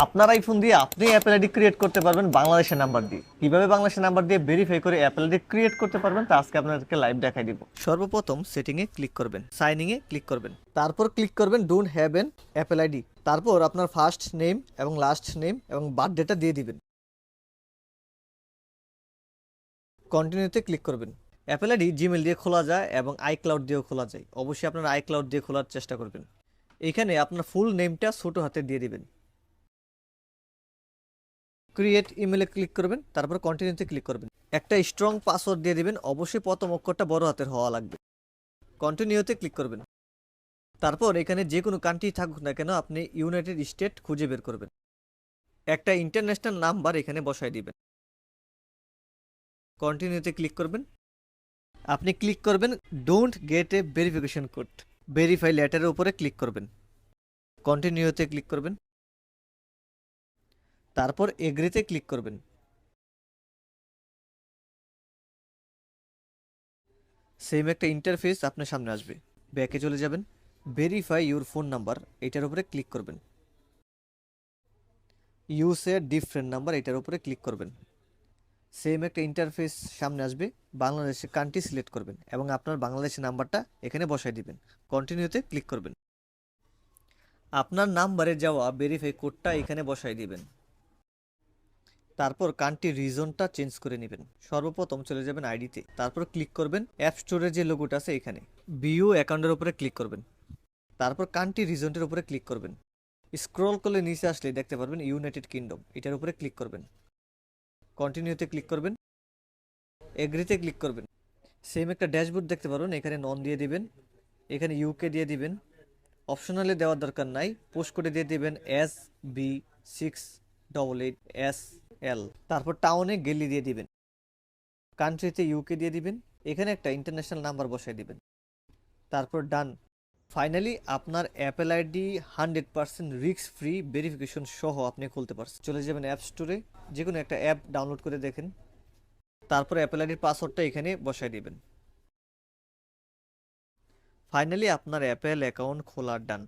আপনার আইফোন দিয়ে আপনি অ্যাপল আইডি ক্রিয়েট করতে পারবেন বাংলাদেশের নাম্বার দিয়ে। কিভাবে বাংলাদেশের নাম্বার দিয়ে ভেরিফাই করে অ্যাপল আইডি ক্রিয়েট করতে পারবেন তা আজকে আপনাদেরকে লাইভ দেখাই দিব। সর্বপ্রথম সেটিং এ ক্লিক করবেন, সাইনিং এ ক্লিক করবেন, তারপর ক্লিক করবেন don't have an apple ID. তারপর আপনার ফার্স্ট নেম এবং লাস্ট নেম এবং বার্থডেটা দিয়ে দিবেন। কন্টিনিউতে ক্লিক করবেন। অ্যাপল আইডি জিমেল দিয়ে খোলা যায় এবং আইক্লাউড দিয়েও খোলা যায়। অবশ্যই আপনার আইক্লাউড দিয়ে খোলার চেষ্টা করবেন। এখানে আপনার ফুল নেমটা ছোট হাতে দিয়ে দিবেন। ক্রিয়েট ইমেলে ক্লিক করবেন, তারপর কন্টিনিউতে ক্লিক করবেন। একটা স্ট্রং পাসওয়ার্ড দিয়ে দিবেন, অবশ্যই প্রথম অক্ষরটা বড় হাতের হওয়া লাগবে। কন্টিনিউতে ক্লিক করবেন। তারপর এখানে যে কোনো কান্ট্রি থাকুক না কেন আপনি ইউনাইটেড স্টেট খুঁজে বের করবেন। একটা ইন্টারন্যাশনাল নাম্বার এখানে বসায় দিবেন। কন্টিনিউতে ক্লিক করবেন। আপনি ক্লিক করবেন don't get a verification code, verify লেটারের উপরে ক্লিক করবেন। কন্টিনিউতে ক্লিক করবেন, তারপর এগ্রিতে ক্লিক করবেন। সেম একটা ইন্টারফেস আপনার সামনে আসবে। ব্যাকে চলে যাবেন, ভেরিফাই ইউর ফোন নাম্বার এটার উপরে ক্লিক করবেন। ইউজ এ ডিফারেন্ট নাম্বার এটার উপরে ক্লিক করবেন। সেম একটা ইন্টারফেস সামনে আসবে। বাংলাদেশের কান্ট্রি সিলেক্ট করবেন এবং আপনার বাংলাদেশের নাম্বারটা এখানে বসাই দিবেন। কন্টিনিউতে ক্লিক করবেন। আপনার নাম্বারে যাওয়া ভেরিফাই কোডটা এখানে বসাই দিবেন। তারপর কান্ট্রি রিজনটা চেঞ্জ করে নেবেন। সর্বপ্রথম চলে যাবেন আইডিতে, তারপর ক্লিক করবেন অ্যাপ স্টোরের যে লোগোটা আছে এখানে, ভিউ অ্যাকাউন্টের উপরে ক্লিক করবেন। তারপর কান্ট্রি রিজনটার উপরে ক্লিক করবেন। স্ক্রল করলে নিচে আসলে দেখতে পারবেন ইউনাইটেড কিংডম, এটার উপরে ক্লিক করবেন। কন্টিনিউতে ক্লিক করবেন, এগ্রিতে ক্লিক করবেন। সেম একটা ড্যাশবোর্ড দেখতে পারবেন, এখানে নন দিয়ে দিবেন, এখানে ইউকে দিয়ে দিবেন। অপশনালে দেওয়ার দরকার নাই, পোস্ট করে দিয়ে দিবেন SB688SL। তারপর টাউনে গেলি দিয়ে দিবেন, কান্ট্রিতে ইউকে দিয়ে দিবেন, এখানে একটা ইন্টারন্যাশনাল নাম্বার বসাই দিবেন, তারপর ডান। ফাইনালি আপনার Apple ID 100% risk free verification সহ আপনি খুলতে পারছেন। চলে যাবেন অ্যাপ স্টোরে, যে কোনো একটা অ্যাপ ডাউনলোড করে দেখেন, তারপর অ্যাপল আইডির পাসওয়ার্ডটা এখানে বসাই দিবেন। ফাইনালি আপনার অ্যাপেল অ্যাকাউন্ট খোলা ডান।